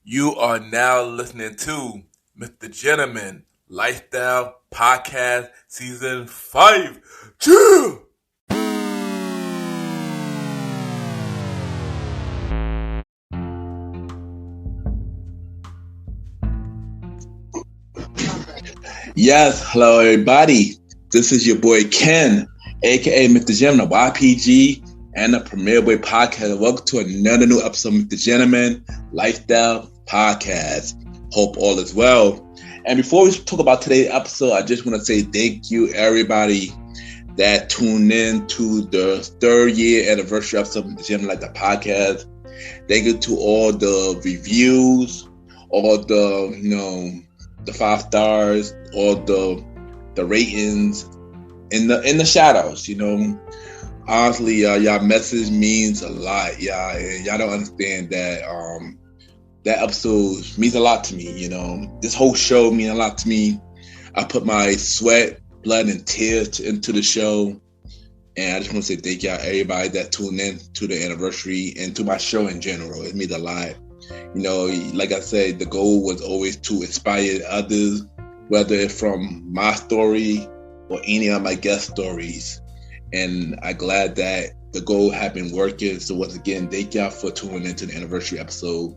You are now listening to Mr. Gentleman Lifestyle Podcast Season 5. Chill! Yes, hello everybody. This is your boy Ken, aka Mr. Gentleman, YPG, and the Premier Boy Podcast. Welcome to another new episode of Mr. Gentleman Lifestyle Podcast. Hope all is well. And before we talk about today's episode, I just want to say thank you everybody that tuned in to the third year anniversary episode of Mr. Gentleman Lifestyle Podcast. Thank you to all the reviews, all the 5 stars, all the ratings, and the shout outs. Honestly, y'all message means a lot. Y'all don't understand that. That episode means a lot to me. This whole show means a lot to me. I put my sweat, blood, and tears into the show, and I just want to say thank y'all, everybody that tuned in to the anniversary and to my show in general. It means a lot. Like I said, the goal was always to inspire others, whether it's from my story or any of my guest stories. And I'm glad that the goal have been working. So once again, thank y'all for tuning into the anniversary episode.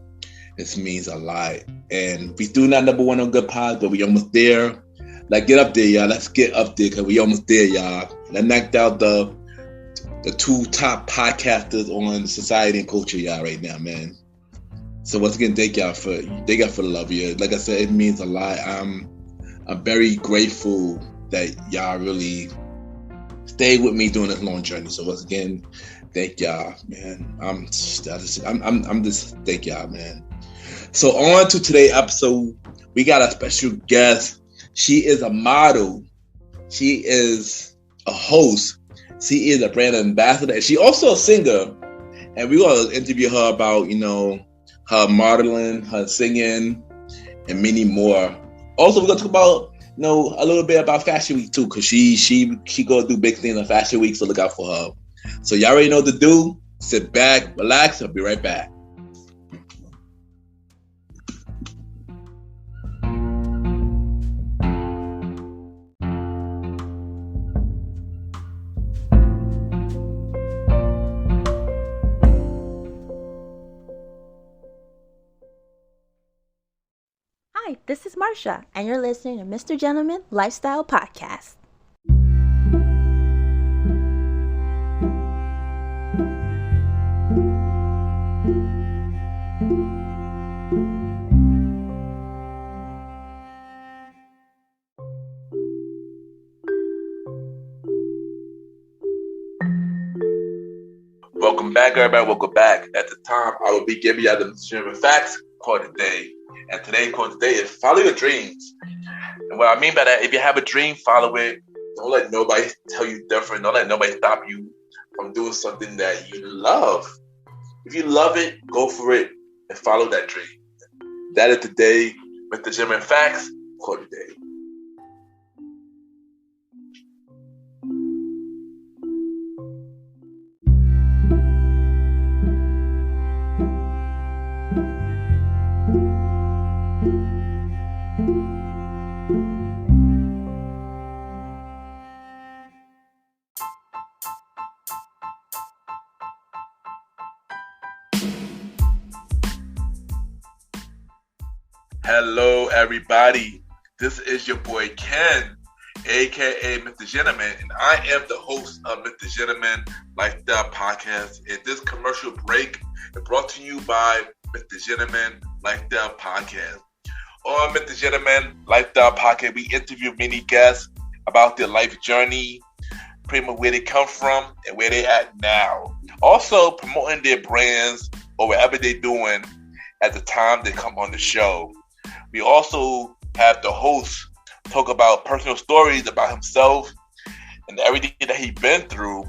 This means a lot. And we still not number one on Good Pods, but we almost there. Like, get up there, y'all. Let's get up there because we almost there, y'all. I knocked out the 2 top podcasters on society and culture, y'all, right now, man. So once again, thank y'all for the love. Yeah, like I said, it means a lot. I'm very grateful that y'all really stayed with me during this long journey. So once again, thank y'all, man. I'm just thank y'all, man. So on to today's episode, we got a special guest. She is a model. She is a host. She is a brand ambassador, and she also a singer. And we're gonna interview her about her modeling, her singing, and many more. Also, we're gonna talk about, a little bit about Fashion Week too, because she gonna do big things on Fashion Week, so look out for her. So y'all already know what to do. Sit back, relax, I'll be right back. Hi, this is Marsha, and you're listening to Mr. Gentleman Lifestyle Podcast. Welcome back, everybody. Welcome back. At the time, I will be giving you the Mr. Facts for today. And today's quote today is follow your dreams. And what I mean by that, if you have a dream, follow it. Don't let nobody tell you different. Don't let nobody stop you from doing something that you love. If you love it, go for it and follow that dream. That is today with the German Facts for today. Hello, everybody. This is your boy Ken, aka Mr. Gentleman, and I am the host of Mr. Gentleman Lifestyle Podcast. And this commercial break is brought to you by Mr. Gentleman Lifestyle Podcast. On Mr. Gentleman Lifestyle Podcast, we interview many guests about their life journey, pretty much where they come from and where they at now. Also promoting their brands or whatever they're doing at the time they come on the show. We also have the host talk about personal stories about himself and everything that he's been through.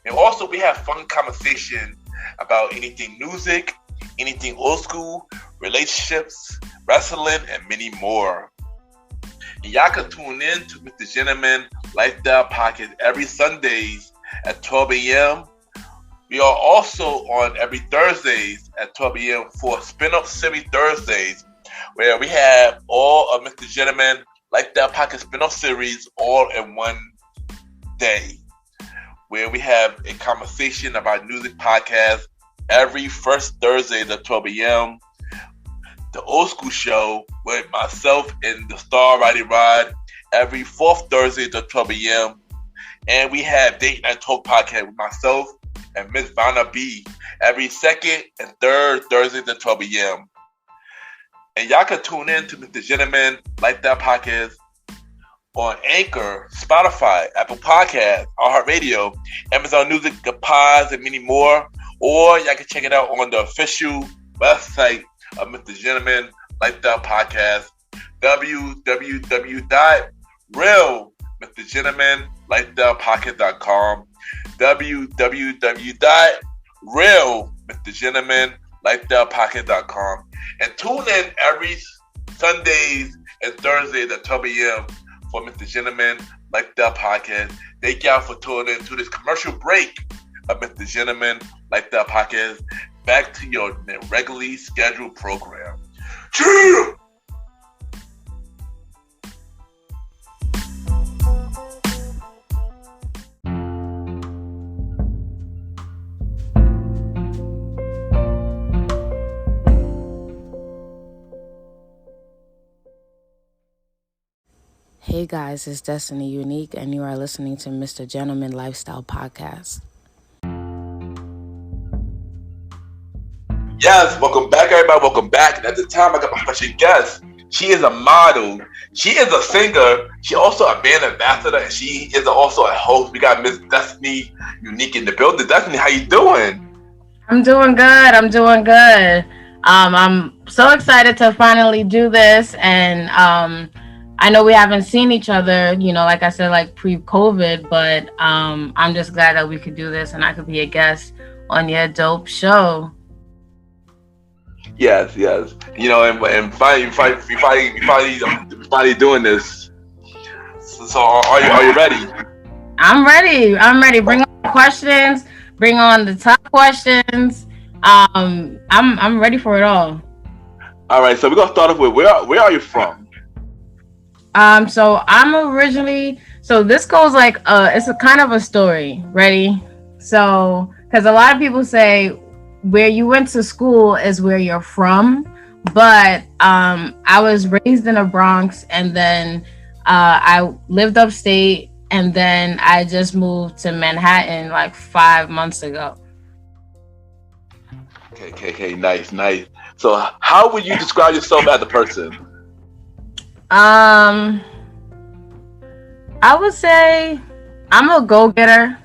And also we have fun conversation about anything music, anything old school, relationships, wrestling, and many more. And y'all can tune in to Mr. Gentleman Lifestyle Podcast every Sundays at 12 a.m. We are also on every Thursdays at 12 p.m. for Spin-Off Series Thursdays, where we have all of Mr. Gentleman Lifestyle Podcast spin-off series all in one day, where we have a conversation about music podcasts every first Thursday at 12 p.m. The Old School Show with myself and the Star Roddy Rod every fourth Thursday at 12 p.m. And we have Date Night Talk Podcast with myself and Miss Vanna B every second and third Thursdays at 12 p.m. And y'all can tune in to Mr. Gentleman Lifestyle Podcast on Anchor, Spotify, Apple Podcasts, iHeartRadio, Amazon Music, The Pods, and many more. Or y'all can check it out on the official website of Mr. Gentleman Lifestyle Podcast, www.realmrgentlemanlifestylepodcast.com, www.realmrgentlemanlifestylepodcast.com, and tune in every Sundays and Thursdays at 12 a.m. for Mr. Gentleman Lifestyle Podcast. Thank y'all for tuning in to this commercial break of Mr. Gentleman Lifestyle Podcast. Back to your regularly scheduled program. Cheer! Hey guys, it's Destiny Unique, and you are listening to Mr. Gentleman Lifestyle Podcast. Yes, welcome back, everybody. Welcome back. And at the time, I got my special guest. She is a model. She is a singer. She also a band ambassador, and she is also a host. We got Miss Destiny Unique in the building. Destiny, how you doing? I'm doing good. I'm so excited to finally do this, and I know we haven't seen each other, like I said, like pre-COVID, but I'm just glad that we could do this and I could be a guest on your dope show. Yes. And finally doing this. So are you ready? I'm ready. Bring on the questions. Bring on the top questions. I'm ready for it all. All right. So we're gonna start off with where are you from? So I'm originally. So this goes like it's a kind of a story. Ready? So because a lot of people say where you went to school is where you're from, but I was raised in the Bronx, and then I lived upstate, and then I just moved to Manhattan like 5 months ago. Okay, nice. So how would you describe yourself as a person? I would say I'm a go-getter,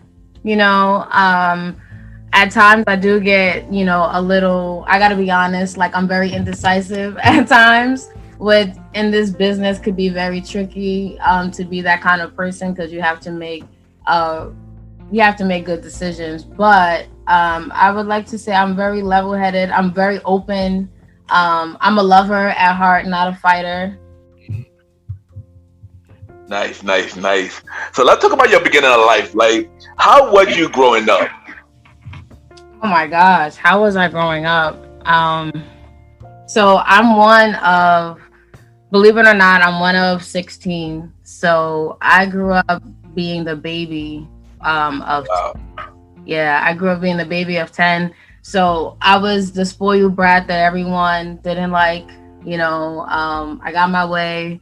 at times I do get, a little, I gotta be honest, like I'm very indecisive at times. In this business could be very tricky to be that kind of person, because you have to make good decisions. But I would like to say I'm very level-headed. I'm very open. I'm a lover at heart, not a fighter. Nice. So let's talk about your beginning of life. Like, how was you growing up? Oh my gosh, how was I growing up? So I'm one of, believe it or not, I'm one of 16. So I grew up being the baby of, wow. I grew up being the baby of 10. So I was the spoiled brat that everyone didn't like, I got my way,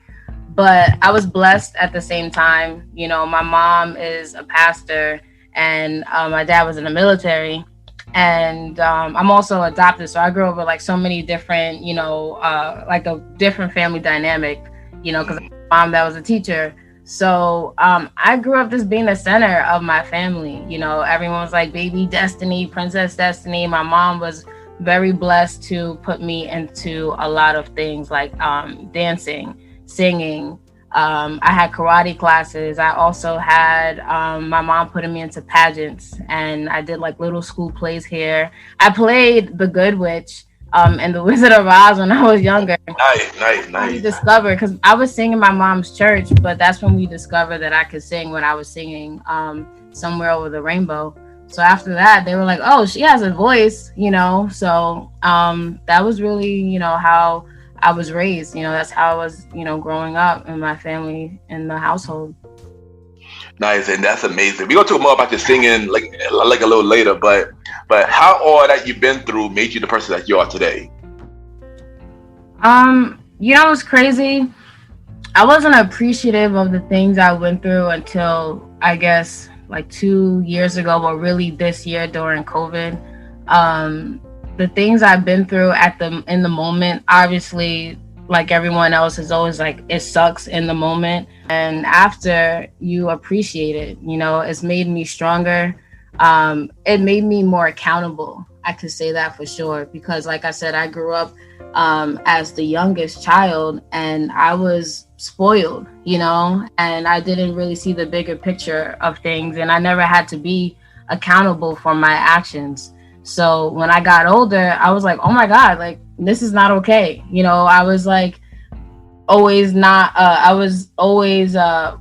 but I was blessed at the same time. My mom is a pastor, and my dad was in the military. And I'm also adopted, so I grew up with like so many different, like a different family dynamic, because my mom that was a teacher. So I grew up just being the center of my family. Everyone was like baby Destiny, Princess Destiny. My mom was very blessed to put me into a lot of things like dancing, singing. I had karate classes. I also had my mom putting me into pageants, and I did like little school plays here. I played the Good Witch and the Wizard of Oz when I was younger. Nice. We discovered, because I was singing my mom's church, but that's when we discovered that I could sing when I was singing Somewhere Over the Rainbow. So after that, they were like, oh, she has a voice, you know? So that was really, you know, how I was raised. You know, that's how I was, you know, growing up in my family, in the household. Nice, and that's amazing. We're gonna talk more about your singing like a little later, but how all that you've been through made you the person that you are today? You know, it's crazy. I wasn't appreciative of the things I went through until, I guess, like 2 years ago, but really this year during COVID. The things I've been through in the moment, obviously, like everyone else, is always like, it sucks in the moment. And after, you appreciate it, you know, it's made me stronger. It made me more accountable. I could say that for sure, because like I said, I grew up as the youngest child, and I was spoiled, you know, and I didn't really see the bigger picture of things, and I never had to be accountable for my actions. So when I got older, I was like, oh my God, like, this is not okay. You know, I was like, I was always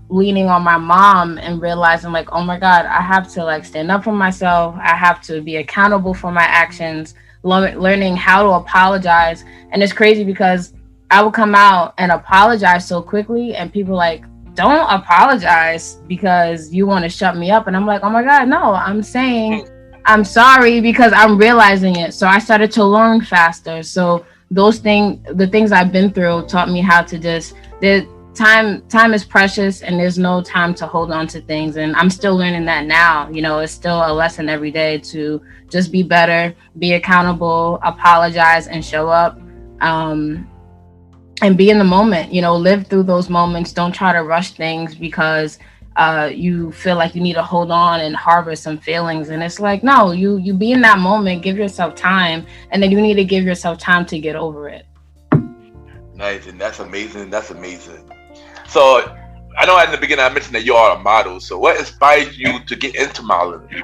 leaning on my mom and realizing like, oh my God, I have to like stand up for myself. I have to be accountable for my actions, learning how to apologize. And it's crazy because I would come out and apologize so quickly, and people like, don't apologize because you want to shut me up. And I'm like, oh my God, no, I'm saying I'm sorry because I'm realizing it. So I started to learn faster. So the things I've been through taught me how to just, time is precious, and there's no time to hold on to things. And I'm still learning that now. You know, it's still a lesson every day to just be better, be accountable, apologize, and show up. And be in the moment, you know, live through those moments. Don't try to rush things because you feel like you need to hold on and harbor some feelings. And it's like, no, you be in that moment, give yourself time, and then you need to give yourself time to get over it. Nice, and that's amazing. That's amazing. So I know in the beginning I mentioned that you are a model. So what inspired you to get into modeling?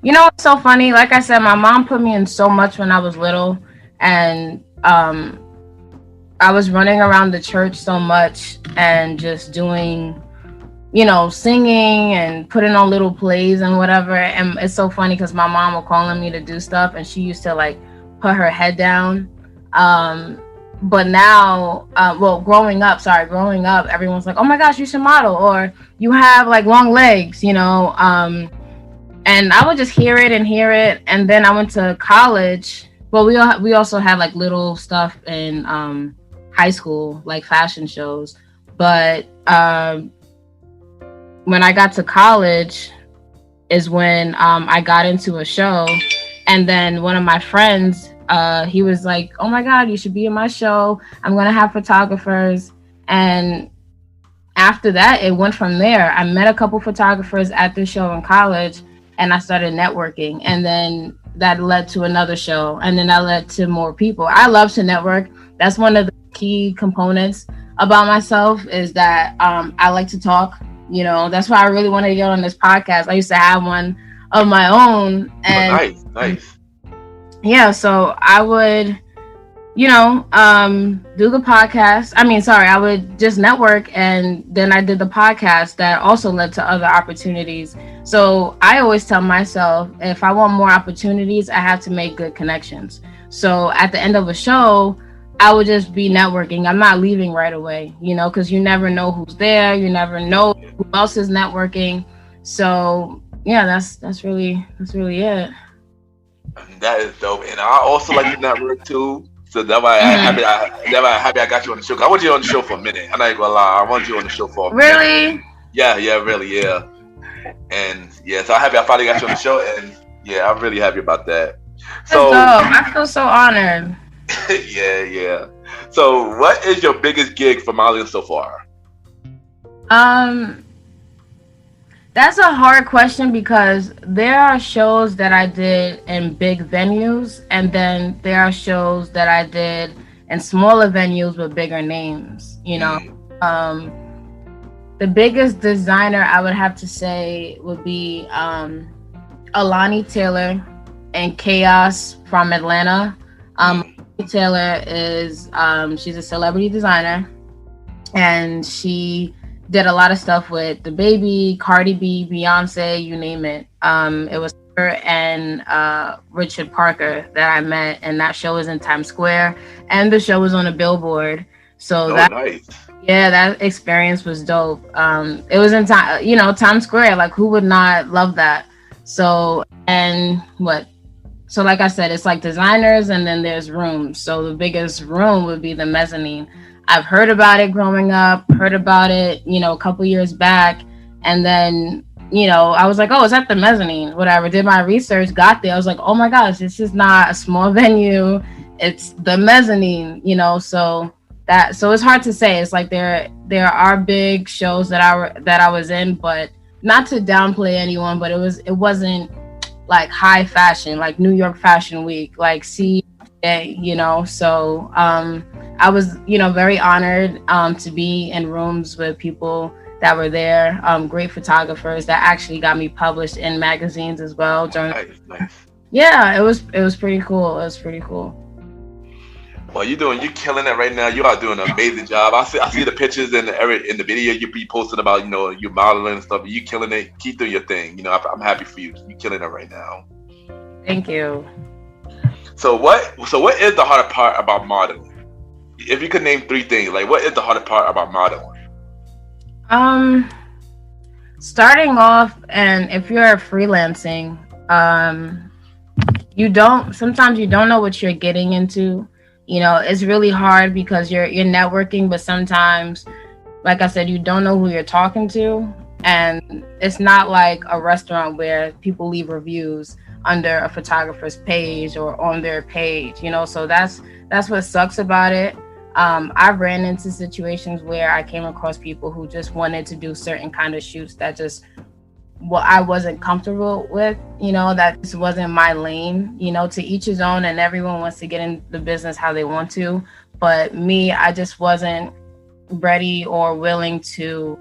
You know, it's so funny. Like I said, my mom put me in so much when I was little, and I was running around the church so much and just doing, you know, singing and putting on little plays and whatever. And it's so funny because my mom was calling me to do stuff, and she used to like put her head down. But now, growing up, everyone's like, oh my gosh, you should model, or you have like long legs, you know. And I would just hear it. And then I went to college. Well, we also had like little stuff in high school, like fashion shows. But when I got to college is when I got into a show. And then one of my friends, he was like, oh my God, you should be in my show. I'm going to have photographers. And after that, it went from there. I met a couple photographers at the show in college, and I started networking. And then that led to another show, and then that led to more people. I love to network. That's one of the key components about myself, is that I like to talk. You know, that's why I really wanted to get on this podcast. I used to have one of my own, and nice. Yeah, so I would, you know, do the podcast. I would just network, and then I did the podcast that also led to other opportunities. So I always tell myself, if I want more opportunities, I have to make good connections. So at the end of a show, I would just be networking. I'm not leaving right away, you know, because you never know who's there. You never know who else is networking. So yeah, that's really it. That is dope. And I also like to network too. So that's why I'm happy I got you on the show. I want you on the show for a minute. I'm not gonna lie. I want you on the show for a minute. Really? Yeah, really, yeah. And yeah, so I'm happy I finally got you on the show, and yeah, I'm really happy about that. So I feel so honored. yeah. So what is your biggest gig for modeling so far? That's a hard question, because there are shows that I did in big venues, and then there are shows that I did in smaller venues with bigger names, you know. The biggest designer I would have to say would be Alani Taylor and Chaos from Atlanta. Alani Taylor is she's a celebrity designer, and she did a lot of stuff with the baby, Cardi B, Beyonce, you name it. It was her and Richard Parker that I met, and that show was in Times Square, and the show was on a billboard. So Nice. Yeah, that experience was dope. It was in Times Square. Like, who would not love that? So, and what? So, like I said, it's like designers, and then there's rooms. So the biggest room would be the mezzanine. I've heard about it growing up, heard about it, a couple years back. And then, I was like, oh, it's at the mezzanine, whatever. Did my research, got there. I was like, oh my gosh, this is not a small venue. It's the mezzanine, so it's hard to say. It's like there are big shows that I was in, but not to downplay anyone, but it wasn't like high fashion, like New York Fashion Week, like CA, so I was, very honored to be in rooms with people that were there, great photographers that actually got me published in magazines as well. Nice. Yeah, it was pretty cool. It was pretty cool. Well, you're killing it right now. You are doing an amazing job. I see the pictures in the video you be posting about, you modeling and stuff. You killing it. Keep doing your thing. I'm happy for you. You're killing it right now. Thank you. So what is the hardest part about modeling? If you could name 3 things, like what is the hardest part about modeling? Starting off, and if you're freelancing, sometimes you don't know what you're getting into. It's really hard because you're networking, but sometimes, like I said, you don't know who you're talking to. And it's not like a restaurant where people leave reviews under a photographer's page or on their page, so that's what sucks about it. I've ran into situations where I came across people who just wanted to do certain kind of shoots that just what I wasn't comfortable with, that just wasn't my lane, to each his own, and everyone wants to get in the business how they want to. But me, I just wasn't ready or willing to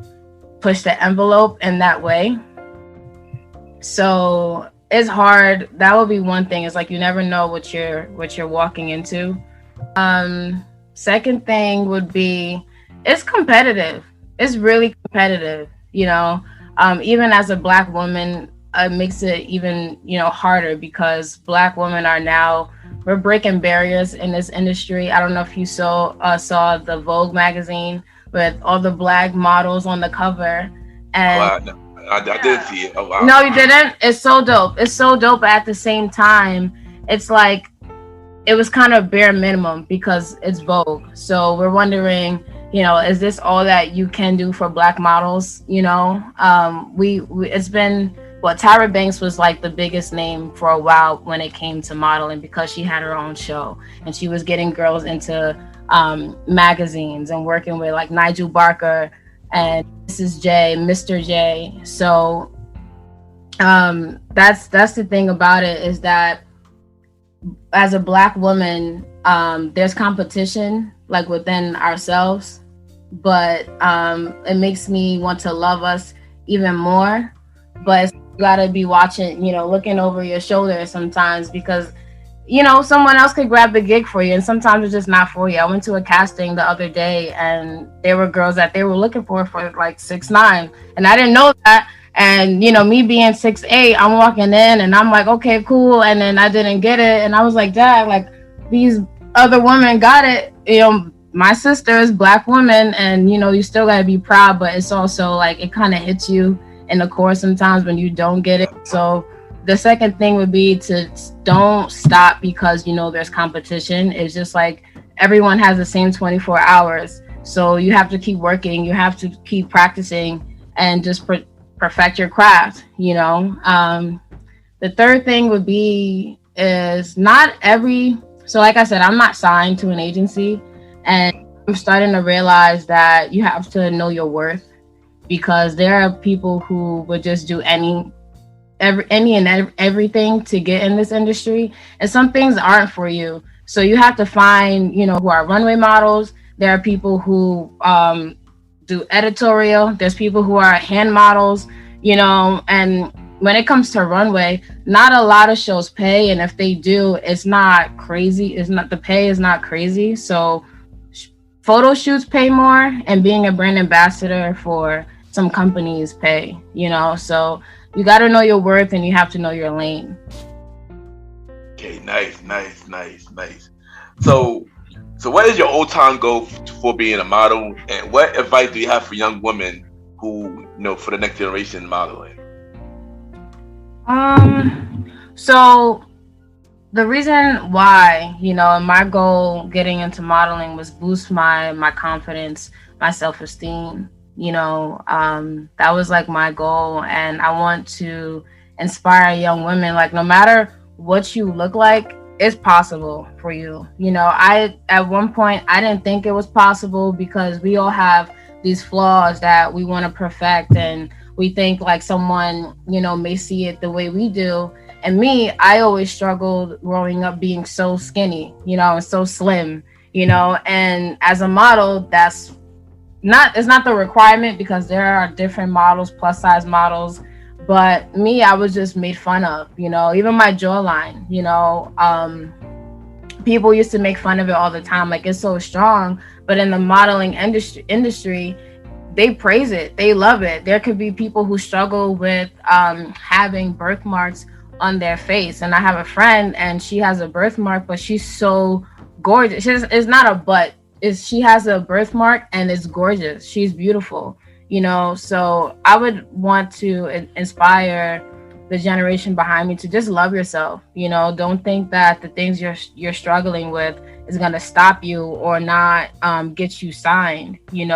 push the envelope in that way. So it's hard. That would be one thing. It's like you never know what you're walking into. Second thing would be it's competitive. It's really competitive, even as a Black woman, it makes it even, harder because Black women we're breaking barriers in this industry. I don't know if you saw the Vogue magazine with all the Black models on the cover. And I did see it. Oh, wow. No, you didn't? It's so dope. It's so dope. At the same time, it's like, it was kind of bare minimum because it's Vogue. So we're wondering, is this all that you can do for Black models? It's been, Tyra Banks was like the biggest name for a while when it came to modeling because she had her own show and she was getting girls into magazines and working with like Nigel Barker and Mrs. J, Mr. J. So that's the thing about it, is that as a Black woman, there's competition like within ourselves, but it makes me want to love us even more. But you gotta be watching, looking over your shoulder sometimes because, someone else could grab the gig for you, and sometimes it's just not for you. I went to a casting the other day, and there were girls that they were looking for like 6'9", and I didn't know that. And, me being 6'8", I'm walking in and I'm like, okay, cool. And then I didn't get it. And I was like, Dad, like these other women got it. My sister is Black woman and, you still got to be proud. But it's also like it kind of hits you in the core sometimes when you don't get it. So the second thing would be to don't stop because, there's competition. It's just like everyone has the same 24 hours. So you have to keep working. You have to keep practicing and just perfect your craft, The third thing would be is so like I said, I'm not signed to an agency, and I'm starting to realize that you have to know your worth because there are people who would just do any and everything to get in this industry, and some things aren't for you. So you have to find, who are runway models. There are people who do editorial. There's people who are hand models, and when it comes to runway, not a lot of shows pay. And if they do, it's not crazy. The pay is not crazy. So photo shoots pay more, and being a brand ambassador for some companies pay, so you got to know your worth and you have to know your lane. Okay, nice. So what is your old time goal for being a model, and what advice do you have for young women who, for the next generation modeling? So the reason why, my goal getting into modeling was boost my confidence, my self-esteem. That was like my goal, and I want to inspire young women. Like, no matter what you look like, it's possible for you. I at one point I didn't think it was possible, because we all have these flaws that we want to perfect, and we think like someone may see it the way we do. And me, I always struggled growing up being so skinny, and so slim, and as a model, it's not the requirement, because there are different models, plus size models. But me, I was just made fun of, even my jawline, people used to make fun of it all the time. Like, it's so strong. But in the modeling industry, they praise it. They love it. There could be people who struggle with having birthmarks on their face. And I have a friend, and she has a birthmark, but she's so gorgeous. It's not a butt. She has a birthmark, and it's gorgeous. She's beautiful. So I would want to inspire the generation behind me to just love yourself. Don't think that the things you're struggling with is going to stop you or not get you signed. You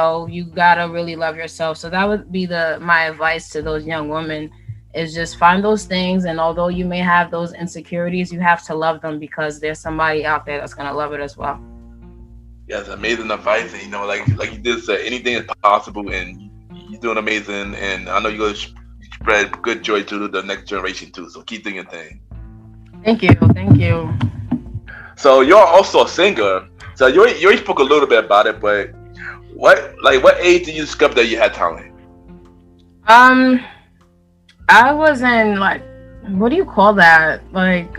gotta really love yourself. So that would be my advice to those young women, is just find those things. And although you may have those insecurities, you have to love them, because there's somebody out there that's going to love it as well. Yes, amazing advice. And like you did say, anything is possible, and you're doing amazing, and I know you're going to spread good joy to the next generation too. So keep doing your thing. Thank you. So you're also a singer. So you already spoke a little bit about it, but what age did you discover that you had talent? I was in, like, what do you call that? Like,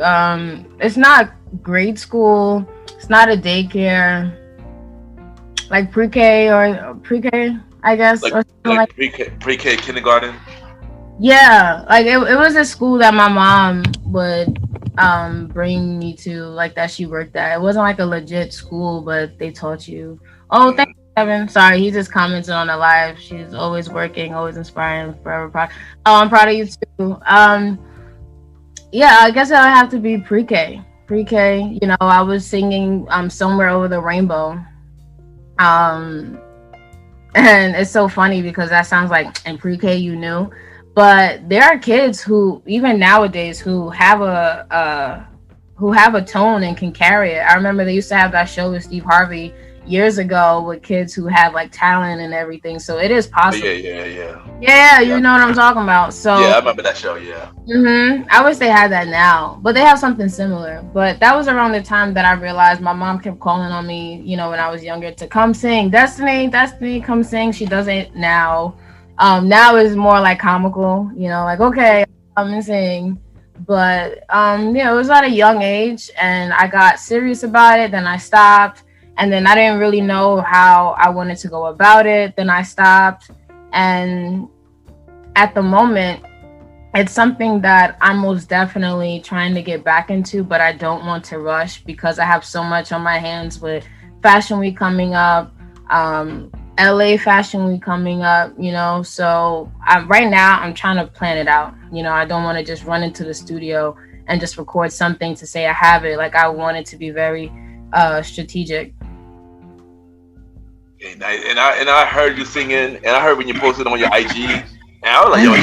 it's not grade school. It's not a daycare. Like pre-K, I guess. Like pre-K kindergarten? Yeah, like it was a school that my mom would bring me to, like, that she worked at. It wasn't like a legit school, but they taught you. Oh, thank you, Kevin. Sorry, he just commented on the live. She's always working, always inspiring, forever proud. Oh, I'm proud of you too. Yeah, I guess it would have to be pre-K. I was singing Somewhere Over the Rainbow. And it's so funny, because that sounds like in pre-K you knew. But there are kids who, even nowadays, who have a tone and can carry it. I remember they used to have that show with Steve Harvey years ago with kids who have like talent and everything. So it is possible. Yeah, you know what I'm talking about. So yeah, I remember that show. Yeah. I wish they had that now, but they have something similar. But that was around the time that I realized my mom kept calling on me, when I was younger, to come sing. Destiny, come sing. She does it now. Now is more like comical, like, okay, come and sing. But it was at a young age, and I got serious about it. Then I stopped, and then I didn't really know how I wanted to go about it. Then I stopped, and at the moment, it's something that I'm most definitely trying to get back into, but I don't want to rush, because I have so much on my hands with Fashion Week coming up. LA Fashion Week coming up, so right now I'm trying to plan it out. I don't want to just run into the studio and just record something to say I have it. Like, I want it to be very strategic. Okay, nice. And I heard you singing, and I heard when you posted on your IG, and I was like, yo,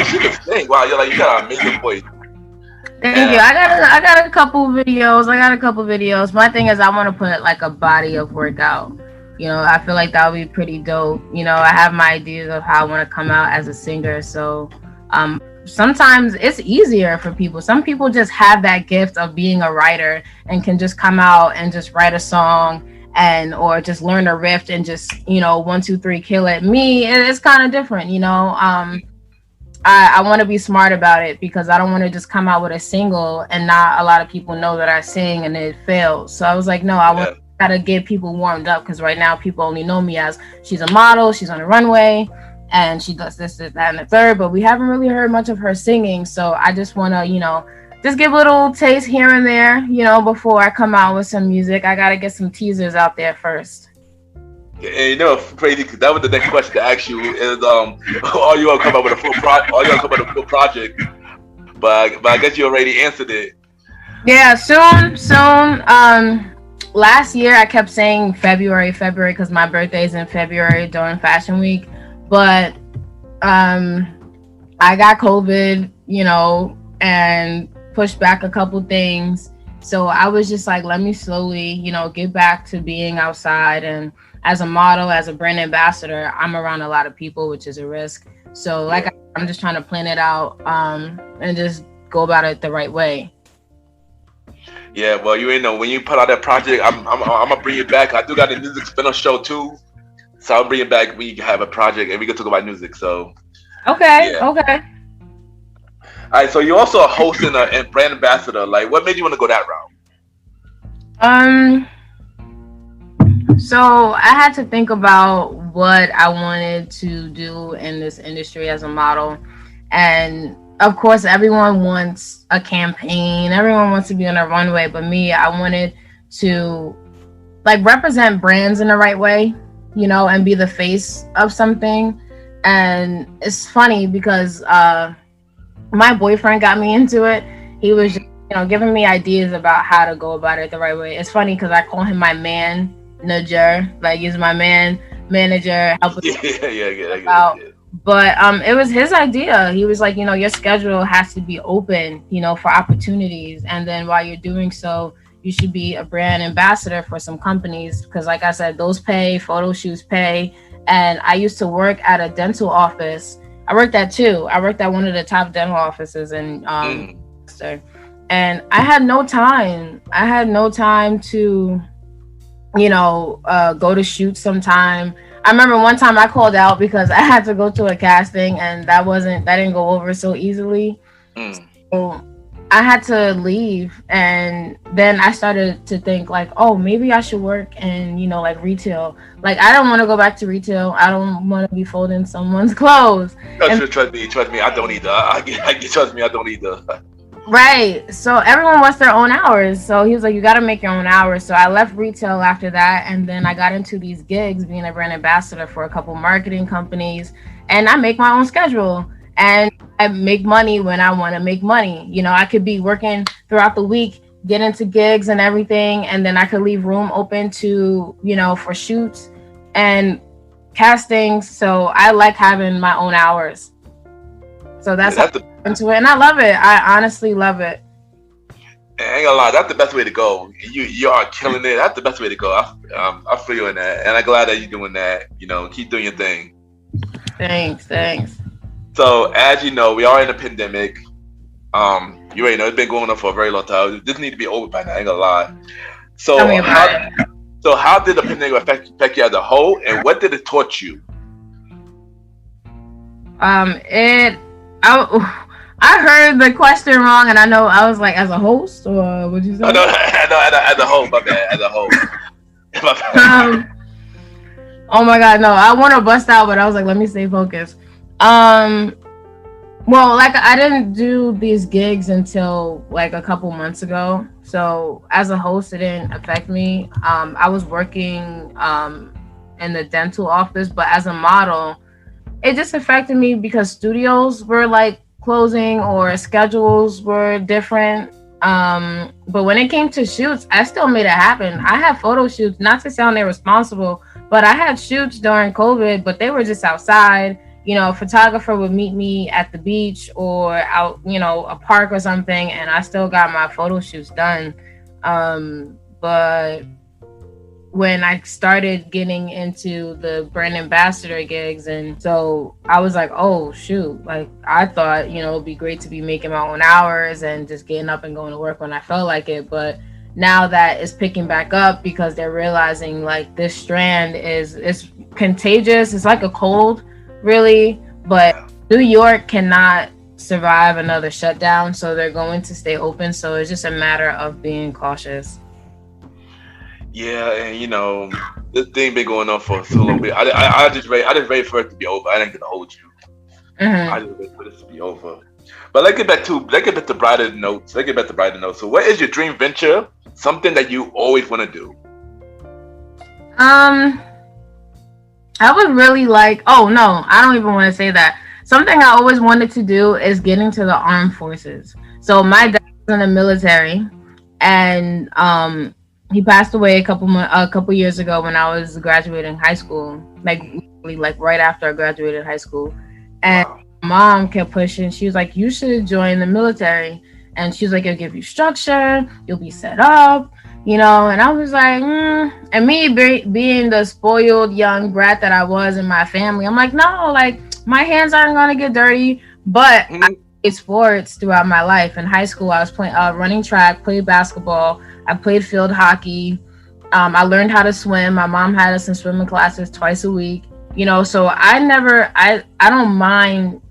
she can sing. Wow, you got an amazing voice. Thank you. I got a couple videos. My thing is, I want to put like a body of work out. I feel like that would be pretty dope. I have my ideas of how I want to come out as a singer. So sometimes it's easier for people. Some people just have that gift of being a writer and can just come out and just write a song or just learn a riff and just, 1, 2, 3, kill it. Me, it's kind of different, I want to be smart about it, because I don't want to just come out with a single and not a lot of people know that I sing and it fails. So I was like, no, I want to gotta get people warmed up, because right now people only know me as she's a model, she's on the runway, and she does this, that, and the third, but we haven't really heard much of her singing. So I just want to, just give a little taste here and there, before I come out with some music. I got to get some teasers out there first. And crazy, because that was the next question to ask you is, are you gonna come up with a full project? Are you gonna come up with a full project? But I guess you already answered it. Yeah, soon. Last year I kept saying February, because my birthday is in February during Fashion Week. But I got COVID, and pushed back a couple things. So I was just like, let me slowly, get back to being outside. And as a model, as a brand ambassador, I'm around a lot of people, which is a risk. So I'm just trying to plan it out and just go about it the right way. Yeah, well, when you put out that project, I'm gonna bring it back. I do got a music spin-off show too, so I'll bring it back when you have a project and we can talk about music. So okay. All right, so you're also a host and a brand ambassador. Like, what made you want to go that route? So I had to think about what I wanted to do in this industry as a model, and of course, everyone wants a campaign. Everyone wants to be on a runway. But me, I wanted to represent brands in the right way, and be the face of something. And it's funny because my boyfriend got me into it. He was just, giving me ideas about how to go about it the right way. It's funny because I call him my manager. He's my manager. But it was his idea. He was like, your schedule has to be open, for opportunities. And then while you're doing so, you should be a brand ambassador for some companies. Because like I said, those pay, photo shoots pay. And I used to work at a dental office. I worked at one of the top dental offices in and I had no time. I had no time to, go to shoot sometime. I remember one time I called out because I had to go to a casting and that didn't go over so easily. So I had to leave, and then I started to think maybe I should work in, retail. I don't want to go back to retail. I don't want to be folding someone's clothes. Trust me, I don't either. Trust me, I don't either. Right. So everyone wants their own hours. So he was like, you got to make your own hours. So I left retail after that. And then I got into these gigs, being a brand ambassador for a couple marketing companies. And I make my own schedule. And I make money when I want to make money. I could be working throughout the week, get into gigs and everything. And then I could leave room open to, for shoots and castings. So I like having my own hours. So that's into it, and I love it. I honestly love it. I ain't gonna lie, that's the best way to go. You are killing it. That's the best way to go. I feel you in that, and I'm glad that you're doing that. Keep doing your thing. Thanks. So as you know, we are in a pandemic. You already know it's been going on for a very long time. This need to be over by now. I ain't gonna lie. So how did the pandemic affect you as a whole, and what did it taught you? I heard the question wrong, and I was like, as a host, or what you say? No, as a whole, my bad, as a whole. Oh my God, no, I want to bust out, but I was like, let me stay focused. Well, I didn't do these gigs until a couple months ago. So as a host, it didn't affect me. I was working in the dental office, but as a model, it just affected me because studios were closing or schedules were different. But when it came to shoots, I still made it happen. I had photo shoots, not to sound irresponsible, but I had shoots during COVID, but they were just outside. A photographer would meet me at the beach or out, a park or something, and I still got my photo shoots done. But when I started getting into the brand ambassador gigs, and so I was like, oh shoot, I thought, it'd be great to be making my own hours and just getting up and going to work when I felt like it. But now that it's picking back up because they're realizing this strand it's contagious. It's like a cold, really, but New York cannot survive another shutdown, so they're going to stay open. So it's just a matter of being cautious. Yeah, and this thing been going on for so long. I just ready for it to be over. I ain't gonna hold you. Mm-hmm. I just wait for this to be over. But let's get back to brighter notes. Let's get back to brighter notes. So, what is your dream venture? Something that you always want to do? Um, I would really like. Oh no, I don't even want to say that. Something I always wanted to do is get into the armed forces. So my dad was in the military, and he passed away a couple years ago when I was graduating high school. Like literally, like right after I graduated high school, and Wow. mom kept pushing. She was like, "You should join the military," and she was like, "It'll give you structure. You'll be set up." And I was like, and me being the spoiled young brat that I was in my family, I'm like, no, like my hands aren't gonna get dirty. But I Mhm. played sports throughout my life. In high school, I was playing running track, played basketball, I played field hockey. I learned how to swim. My mom had us in swimming classes twice a week. So I don't mind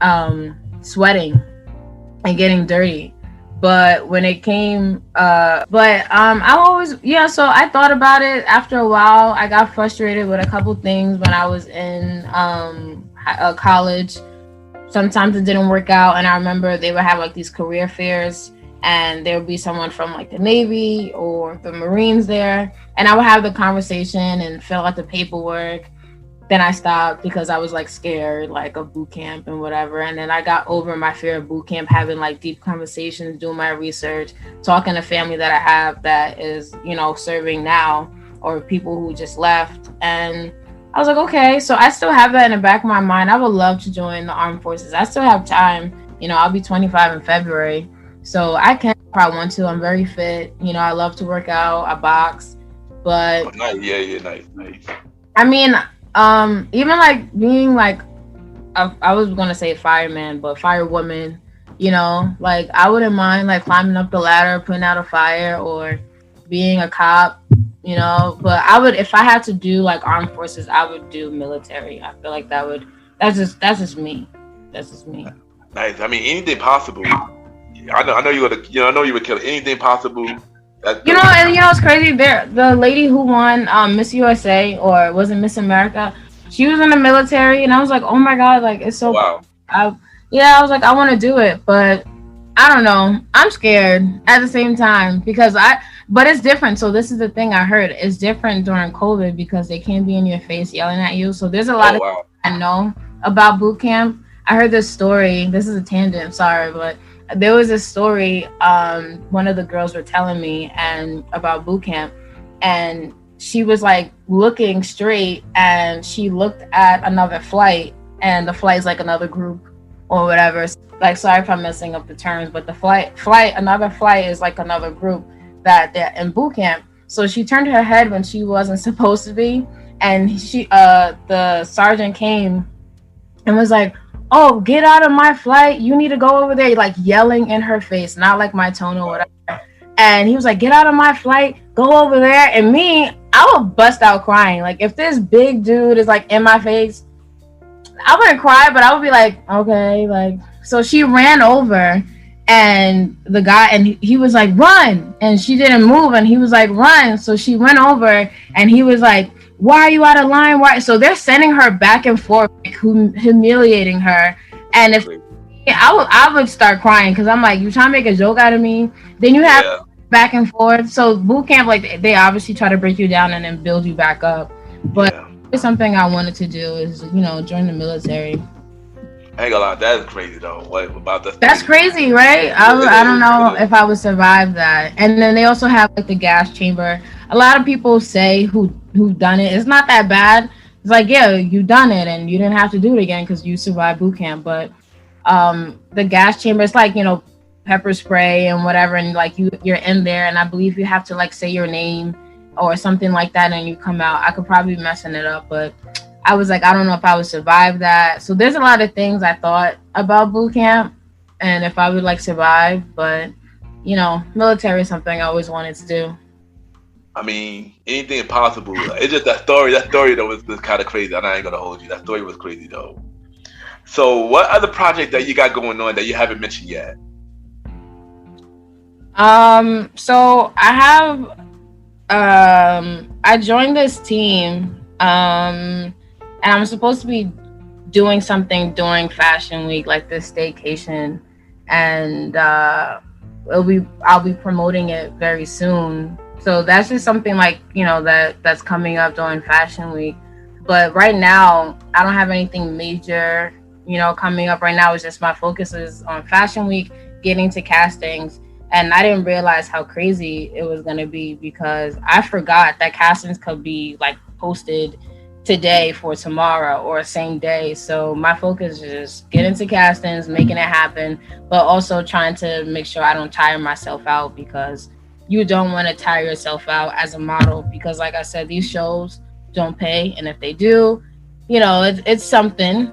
sweating and getting dirty. But when it came, I always, yeah. So I thought about it. After a while, I got frustrated with a couple things when I was in college. Sometimes it didn't work out, and I remember they would have like these career fairs, and there would be someone from like the Navy or the Marines there, and I would have the conversation and fill out the paperwork. Then I stopped because I was like scared like of boot camp and whatever. And then I got over my fear of boot camp, having like deep conversations, doing my research, talking to family that I have that is, serving now, or people who just left. And I was like, okay, so I still have that in the back of my mind. I would love to join the armed forces. I still have time. I'll be 25 in February. So I can if I want to. I'm very fit. I love to work out. I box. But Oh, nice. Yeah, nice. I mean, even like being like I was gonna say fireman, but firewoman, like I wouldn't mind like climbing up the ladder, putting out a fire, or being a cop, but I would, if I had to do like armed forces, I would do military. I feel like that's just me. That's just me. Nice. I mean, anything possible. I know you would. I know you would kill anything possible. That's dope. And it's crazy. There, the lady who won Miss USA, or was it Miss America? She was in the military, and I was like, oh my god, like it's so. Wow. I was like, I want to do it, but I don't know. I'm scared at the same time but it's different. So this is the thing I heard. It's different during COVID because they can't be in your face yelling at you. So there's a lot of Wow. things I know about boot camp. I heard this story. This is a tangent, sorry, but there was a story one of the girls were telling me and about boot camp, and she was like looking straight, and she looked at another flight, and the flight's like another group or whatever. Like, sorry if I'm messing up the terms, but another flight is like another group that they're in boot camp. So she turned her head when she wasn't supposed to be, and the sergeant came and was like, oh, get out of my flight. You need to go over there. Like yelling in her face, not like my tone or whatever. And he was like, get out of my flight. Go over there. And me, I would bust out crying. Like if this big dude is like in my face, I wouldn't cry, but I would be like, okay. Like, so she ran over, and the guy, and he was like, run. And she didn't move. And he was like, run. So she went over, and he was like, why are you out of line? Why? So they're sending her back and forth, like, humiliating her. And if I would start crying, because I'm like, you trying to make a joke out of me? Then you have back and forth. So boot camp, like they obviously try to break you down and then build you back up. But it's something I wanted to do is, join the military. I ain't gonna lie, that is crazy though. What about that? That's crazy, right? I don't know if I would survive that. And then they also have like the gas chamber. A lot of people say who've done it, it's not that bad. It's like, yeah, you done it and you didn't have to do it again because you survived boot camp. But the gas chamber, it's like, pepper spray and whatever, and like you're in there, and I believe you have to like say your name or something like that, and you come out. I could probably be messing it up, but I was like, I don't know if I would survive that. So there's a lot of things I thought about boot camp and if I would like survive, but military is something I always wanted to do. I mean, anything possible. It's just that story though was kind of crazy. And I ain't gonna hold you. That story was crazy though. So what other project that you got going on that you haven't mentioned yet? So I have I joined this team, and I'm supposed to be doing something during Fashion Week, like this staycation, and I'll be promoting it very soon. So that's just something like, that's coming up during Fashion Week. But right now, I don't have anything major, coming up right now. It's just my focus is on Fashion Week, getting to castings. And I didn't realize how crazy it was going to be because I forgot that castings could be like posted today for tomorrow or same day. So my focus is just getting to castings, making it happen, but also trying to make sure I don't tire myself out, because you don't want to tire yourself out as a model, because like I said, these shows don't pay, and if they do, it's something,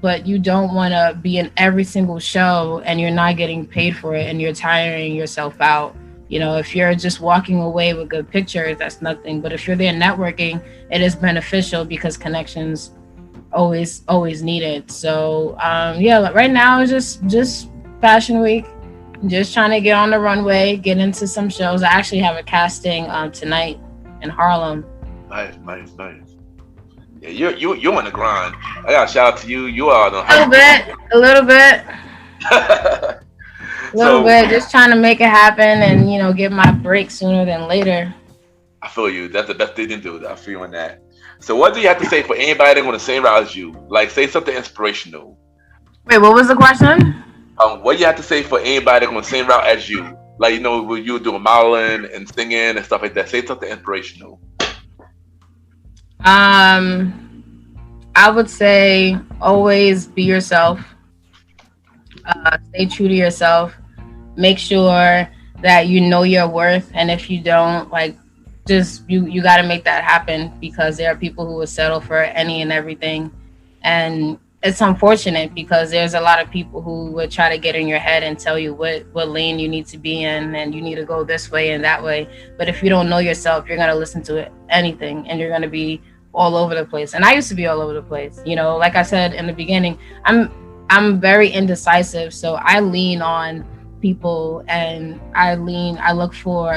but you don't want to be in every single show and you're not getting paid for it and you're tiring yourself out. If you're just walking away with good pictures, that's nothing. But if you're there networking, it is beneficial because connections always needed. So right now it's just Fashion Week, just trying to get on the runway, get into some shows. I actually have a casting tonight in Harlem. Nice. Yeah, you're on the grind. I got to shout out to you. You are on a little bit. A little bit, just trying to make it happen and get my break sooner than later. I feel you. That's the best thing to do. I feel you on that. So what do you have to say for anybody that's on the same route as you? Like, say something inspirational. Wait, what was the question? What do you have to say for anybody that's on the same route as you? Like, when you were doing modeling and singing and stuff like that. Say something inspirational. I would say always be yourself. Stay true to yourself. Make sure that you know your worth, and if you don't, like, just you got to make that happen, because there are people who will settle for any and everything, and it's unfortunate because there's a lot of people who would try to get in your head and tell you what lane you need to be in, and you need to go this way and that way. But if you don't know yourself, you're gonna listen to anything, and you're gonna be all over the place. And I used to be all over the place. Like I said in the beginning, I'm very indecisive, so I lean on people, and I look for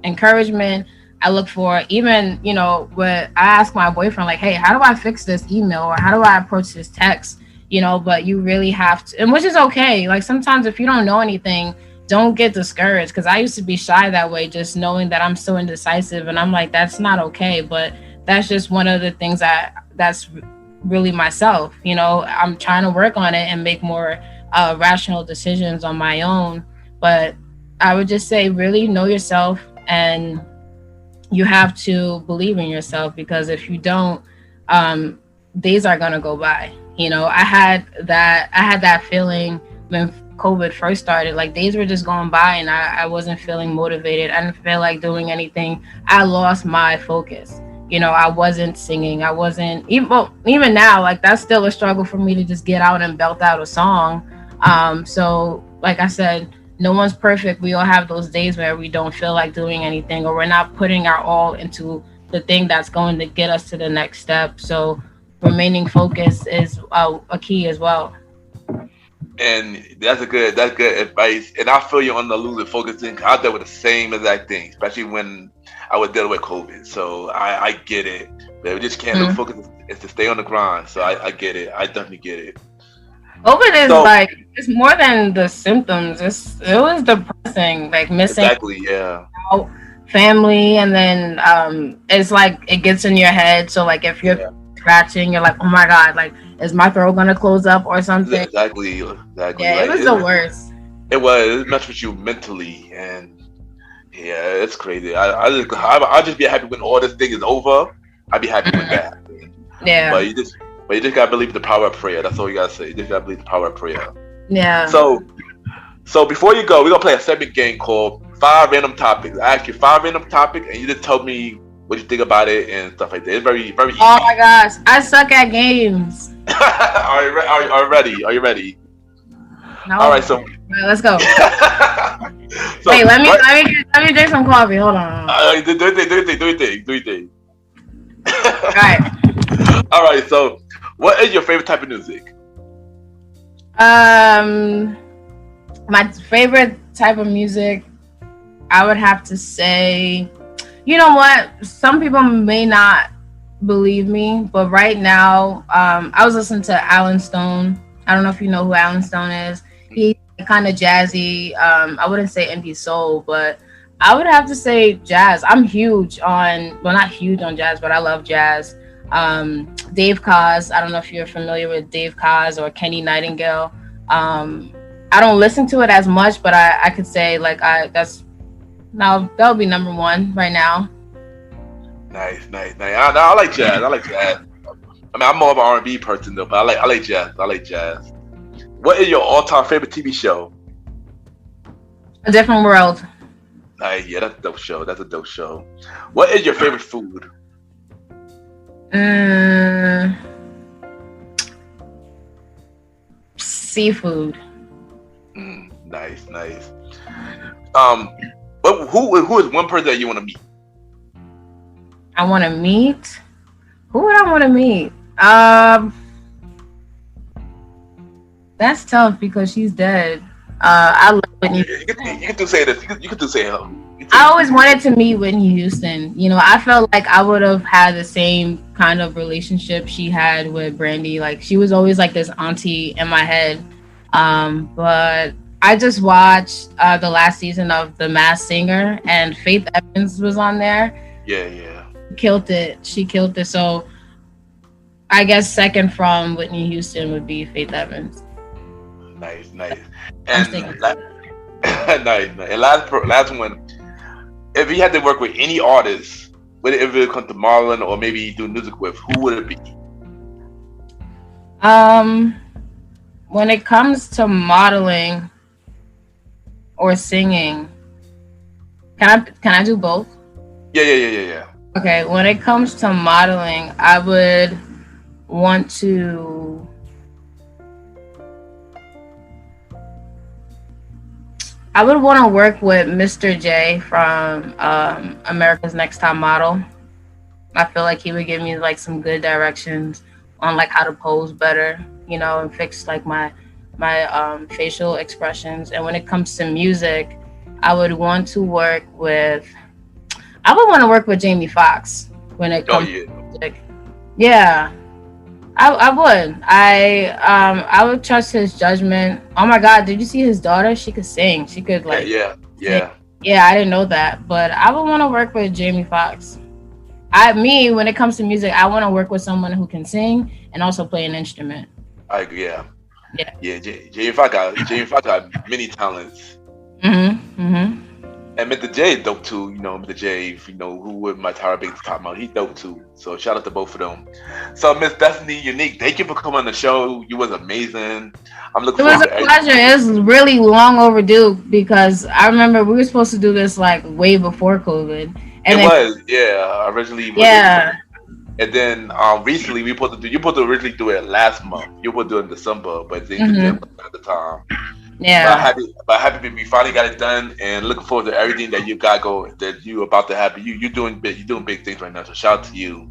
encouragement. I look for, even, when I ask my boyfriend, like, hey, how do I fix this email, or how do I approach this text? But you really have to, and which is okay. Like, sometimes if you don't know anything, don't get discouraged, because I used to be shy that way, just knowing that I'm so indecisive, and I'm like, that's not okay. But that's just one of the things that's really myself. I'm trying to work on it and make more rational decisions on my own. But I would just say, really know yourself, and you have to believe in yourself, because if you don't, days are gonna go by. I had that feeling when COVID first started. Like, days were just going by, and I wasn't feeling motivated. I didn't feel like doing anything. I lost my focus. I wasn't singing. I wasn't even now, like, that's still a struggle for me to just get out and belt out a song. So like I said, no one's perfect. We all have those days where we don't feel like doing anything, or we're not putting our all into the thing that's going to get us to the next step. So remaining focused is a key as well. And that's good advice. And I feel you on the losing focus thing. I dealt with the same exact thing, especially when I was dealing with COVID. So I get it. But we just can't lose focus. It's to stay on the grind. So I get it. I definitely get it. COVID is it's more than the symptoms. It was depressing, like missing family, and then it's like it gets in your head. So like if you're scratching, you're like, oh my god, like, is my throat gonna close up or something? Exactly. Yeah, like, it was the worst. It messed with you mentally, and yeah, it's crazy. I'll just be happy when all this thing is over. I'll be happy when that happens. Yeah. But you just gotta believe the power of prayer. That's all you gotta say. You just gotta believe the power of prayer. Yeah. So before you go, we're gonna play a segment game called 5 Random Topics. I ask you 5 random topics, and you just tell me what you think about it and stuff like that. It's very, very easy. Oh my gosh, I suck at games. Are you ready? Are you ready? No. All right, so let's go. Wait, let me drink some coffee. Hold on. Do your thing. All right. So, what is your favorite type of music? My favorite type of music, I would have to say, You know what? Some people may not believe me, but right now, I was listening to Alan Stone. I don't know if you know who Alan Stone is. He's kind of jazzy. I wouldn't say indie soul, but I would have to say jazz. I'm huge on, well, not huge on jazz, but I love jazz. Dave Koz. I don't know if you're familiar with Dave Koz or Kenny Nightingale. I don't listen to it as much, but I could say that would be number one right now. Nice. I like jazz. I mean, I'm more of an R&B person though, but I like jazz. What is your all-time favorite TV show? A Different World. Nice. Yeah, that's a dope show. What is your favorite food? Seafood. Nice. Who is one person that you want to meet? I want to meet. Who would I want to meet? That's tough because she's dead. I love Whitney. You can do say this. You can do say her. I always wanted to meet Whitney Houston. You know, I felt like I would have had the same kind of relationship she had with Brandy. Like, she was always like this auntie in my head. But I just watched the last season of The Masked Singer, and Faith Evans was on there. Yeah. She killed it. So I guess second from Whitney Houston would be Faith Evans. Nice. And nice. And last one. If you had to work with any artist, if it come to Marlon or maybe do music with, who would it be? When it comes to modeling or singing, can I do both? Yeah. Okay, when it comes to modeling, I would want to work with Mr. J from America's Next Top Model. I feel like he would give me like some good directions on like how to pose better, you know, and fix like my facial expressions. And when it comes to music, I would want to work with Jamie Foxx when it comes to music. Yeah, I would. I would trust his judgment. Oh my God, did you see his daughter? She could sing. She could like. Yeah. Yeah, I didn't know that, but I would want to work with Jamie Foxx. When it comes to music, I want to work with someone who can sing and also play an instrument. I agree. Yeah. Jamie Foxx got many talents. Mm-hmm. And Mr. J is dope too. You know, Mr. J, who would my Tyra Banks top model, he's dope too. So shout out to both of them. So Miss Destiny Unique, thank you for coming on the show. You was amazing. I'm looking forward to it. It was a pleasure. It was really long overdue because I remember we were supposed to do this like way before COVID. Originally. Yeah. And then recently you're supposed to originally do it last month. You were doing December, but they did it at the time. Yeah. But happy we finally got it done, and looking forward to everything that you got going, that you about to have. You're doing big things right now. So shout out to you.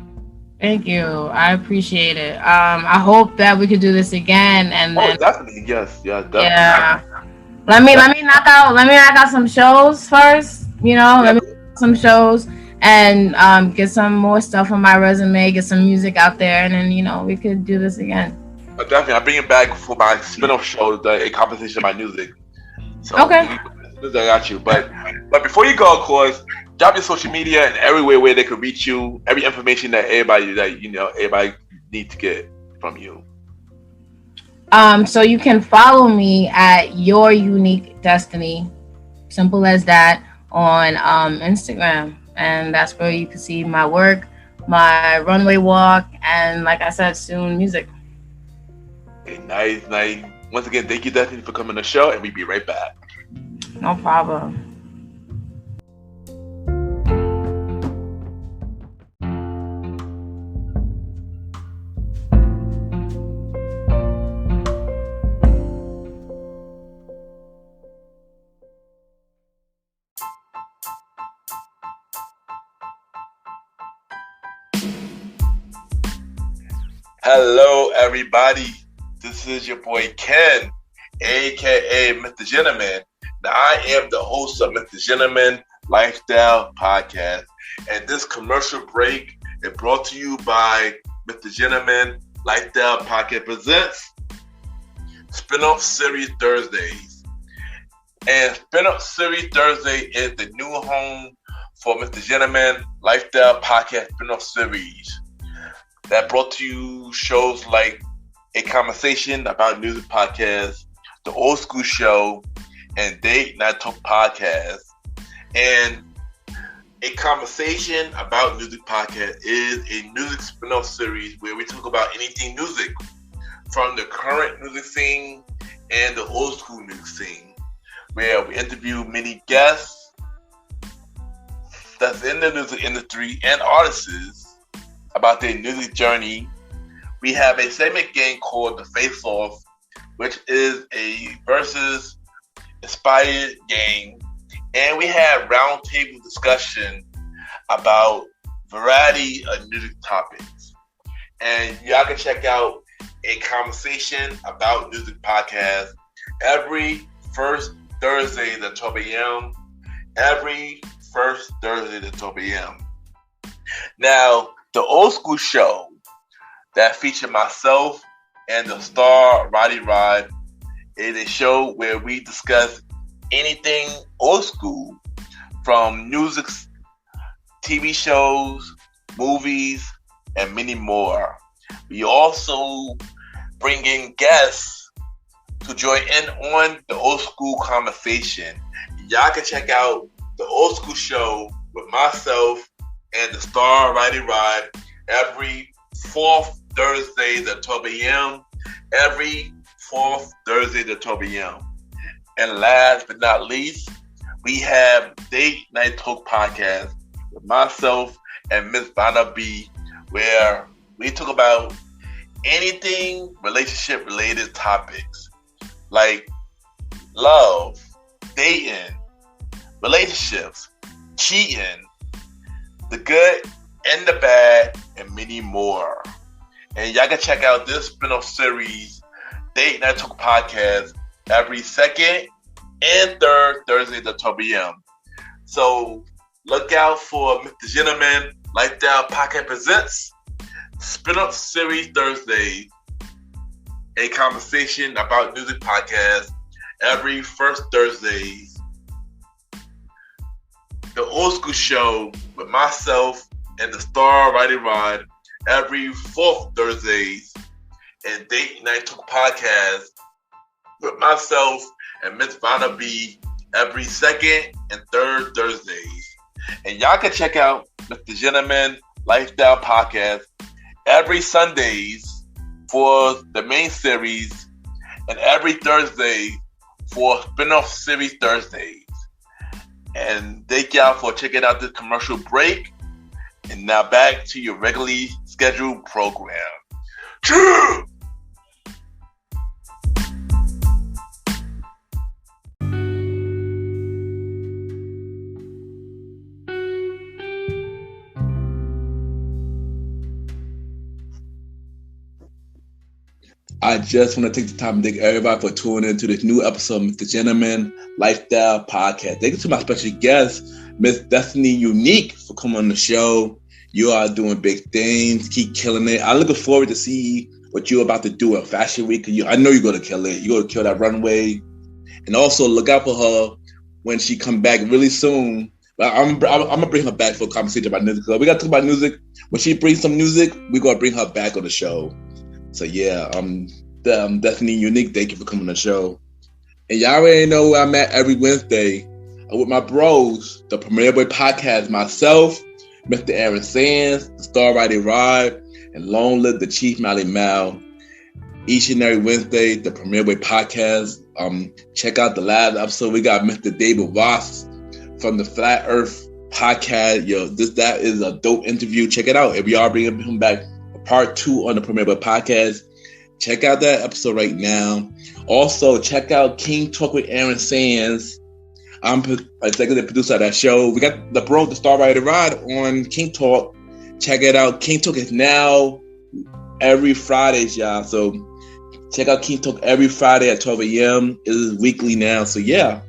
Thank you. I appreciate it. I hope that we could do this again. And then, definitely, yes, definitely. Yeah. Let me knock out some shows first. You know, let me knock out some shows and get some more stuff on my resume, get some music out there, and then we could do this again. Definitely, I'm bringing back for my spin-off show, a competition of my music. So, okay. I got you. But before you go, of course, drop your social media and everywhere where they could reach you, every information that everybody needs to get from you. So you can follow me at Your Unique Destiny, simple as that, on Instagram, and that's where you can see my work, my runway walk, and like I said, soon music. Nice. Once again, thank you, Destiny, for coming on the show, and we'll be right back. No problem. Hello, everybody. This is your boy Ken, aka Mr. Gentleman. Now, I am the host of Mr. Gentleman Lifestyle Podcast. And this commercial break is brought to you by Mr. Gentleman Lifestyle Podcast presents Spin-Off Series Thursdays. And Spin-Off Series Thursday is the new home for Mr. Gentleman Lifestyle Podcast Spin-Off Series that brought to you shows like A Conversation About Music Podcast, The Old School Show, and Date Night Talk Podcast. And A Conversation About Music Podcast is a music spin-off series where we talk about anything music, from the current music scene and the old school music scene, where we interview many guests that's in the music industry and artists about their music journey. We have a segment game called The Face Off, which is a versus inspired game. And we have roundtable discussion about variety of music topics. And y'all can check out A Conversation About Music Podcast every first Thursday at 12 a.m. Every first Thursday at 12 a.m. Now, the Old School Show that featured myself and the star Roddy Rod is a show where we discuss anything old school, from music, TV shows, movies, and many more. We also bring in guests to join in on the old school conversation. Y'all can check out the Old School Show with myself and the star Roddy Rod every fourth Thursday at 12 a.m. Every fourth Thursday at 12 a.m. And last but not least, we have Date Night Talk Podcast with myself and Miss Vanna B, where we talk about anything relationship related topics like love, dating, relationships, cheating, the good and the bad, and many more. And y'all can check out this spin-off series, Date Night Talk Podcast, every second and third Thursday at 12 p.m. So look out for Mr. Gentleman Lifestyle Podcast presents Spin-Off Series Thursday, A Conversation About Music Podcast every first Thursdays. The Old School Show with myself and the star Roddy Rod every fourth Thursdays, and Date Night Talk Podcast with myself and Miss Vanna B every second and third Thursdays. And y'all can check out Mr. Gentleman Lifestyle Podcast every Sundays for the main series and every Thursday for spin-off series Thursdays. And thank y'all for checking out this commercial break. And now back to your regularly scheduled program. True! I just want to take the time to thank everybody for tuning into this new episode of Mr. Gentleman Lifestyle Podcast. Thank you to my special guest, Miss Destiny Unique, for coming on the show. You are doing big things. Keep killing it. I'm looking forward to see what you're about to do in Fashion Week. I know you're going to kill it. You're going to kill that runway. And also look out for her when she come back really soon. I'm going to bring her back for a conversation about music. We got to talk about music. When she brings some music, we're going to bring her back on the show. So yeah, Destiny Unique, thank you for coming on the show. And y'all already know where I'm at every Wednesday with my bros, the Premier Boy Podcast, myself, Mr. Aaron Sands, the Star Roddy Rod, and Long Live the Chief Mally Mal. Each and every Wednesday, the Premier Boy Podcast. Check out the last episode. We got Mr. David Ross from the Flat Earth Podcast. That is a dope interview. Check it out. If we are bringing him back, part 2 on the Premier Boy Podcast. Check out that episode right now. Also, check out King Talk with Aaron Sands. I'm executive producer of that show. We got the bro, the Star Rider Rod on King Talk. Check it out. King Talk is now every Fridays, y'all. So check out King Talk every Friday at 12 a.m. It is weekly now. So yeah.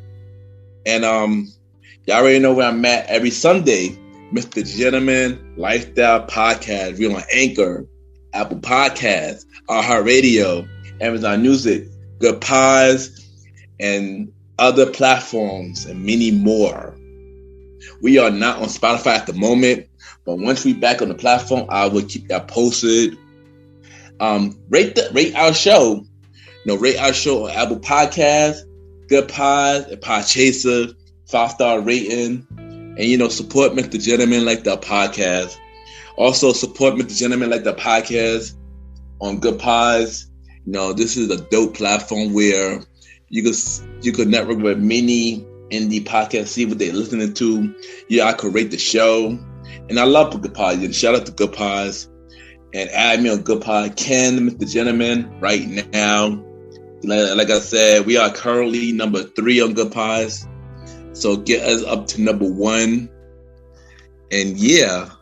And y'all already know where I'm at every Sunday. Mr. Gentleman Lifestyle Podcast. We're on Anchor, Apple Podcasts, iHeartRadio, Amazon Music, Good Pods, and other platforms, and many more. We are not on Spotify at the moment, but once we back on the platform, I will keep that posted. Rate our show. Rate our show on Apple Podcasts, Good Pods, and Podchaser, 5-star rating. And support Mr. Gentleman Like That Podcast. Also support Mr. Gentleman Like That Podcast on Good Pods. This is a dope platform where you could network with many indie podcasts, see what they're listening to. I could rate the show. And I love Good Pods. Shout out to Good Pods. And add me on Good Pod, Ken, Mr. Gentleman, right now. Like I said, we are currently number 3 on Good Pods. So get us up to number 1. And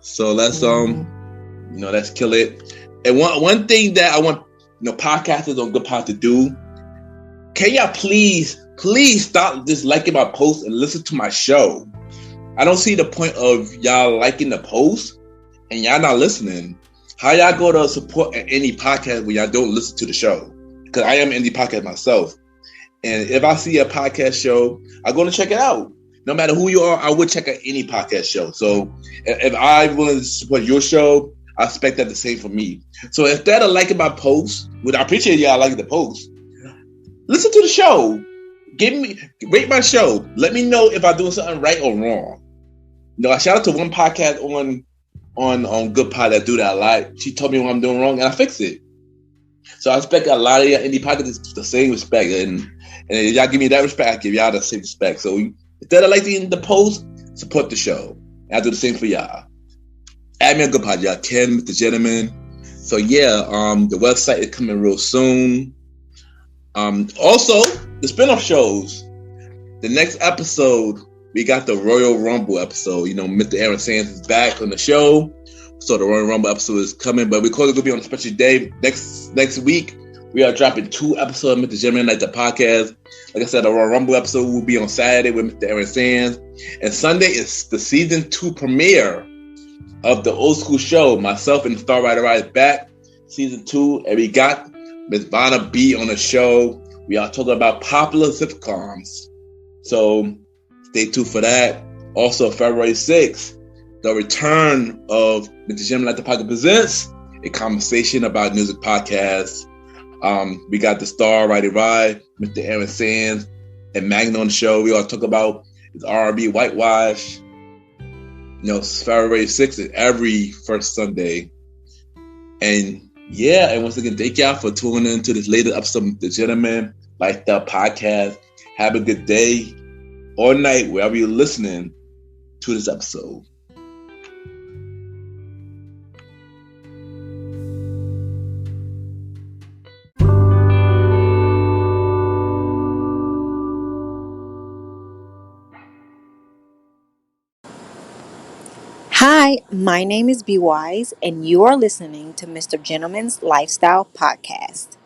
so let's let's kill it. And one thing that I want podcasters on Good Pod to do, can y'all please stop just liking my posts and listen to my show? I don't see the point of y'all liking the post and y'all not listening. How y'all go to support any podcast when y'all don't listen to the show? Because I am an indie podcast myself. And if I see a podcast show, I'm going to check it out. No matter who you are, I would check out any podcast show. So if I'm willing to support your show, I expect that the same for me. So instead of liking my post, which I appreciate y'all liking the post, listen to the show. Rate my show. Let me know if I'm doing something right or wrong. I shout out to one podcast on Good Pod that do that a lot. She told me what I'm doing wrong and I fix it. So I expect a lot of y'all indie podcasts the same respect. And if y'all give me that respect, I give y'all the same respect. So instead of liking the post, support the show. And I do the same for y'all. Add me on Good Pod, y'all. Ken, Mr. Gentleman. So the website is coming real soon. Also, the spinoff shows. The next episode, we got the Royal Rumble episode. Mr. Aaron Sands is back on the show. So the Royal Rumble episode is coming, but because it's gonna be on a special day next week, we are dropping 2 episodes of Mr. Gentleman Like the Podcast. Like I said, the Royal Rumble episode will be on Saturday with Mr. Aaron Sands, and Sunday is the season 2 premiere of the old school show. Myself and the Star Rider is back, season 2, and we got Miss Vanna B on the show. We are talking about popular sitcoms, so stay tuned for that. Also, February 6th. The return of Mr. Gentleman Like the Podcast presents a conversation about music podcasts. We got the Star Righty Ride, Mr. Aaron Sands, and Magna on the show. We all talk about his R&B whitewash. February 6th is every first Sunday. And once again, thank y'all for tuning in to this latest episode of The Gentleman Lifestyle Podcast. Have a good day or night, wherever you're listening to this episode. Hi, my name is B Wise, and you are listening to Mr. Gentleman's Lifestyle Podcast.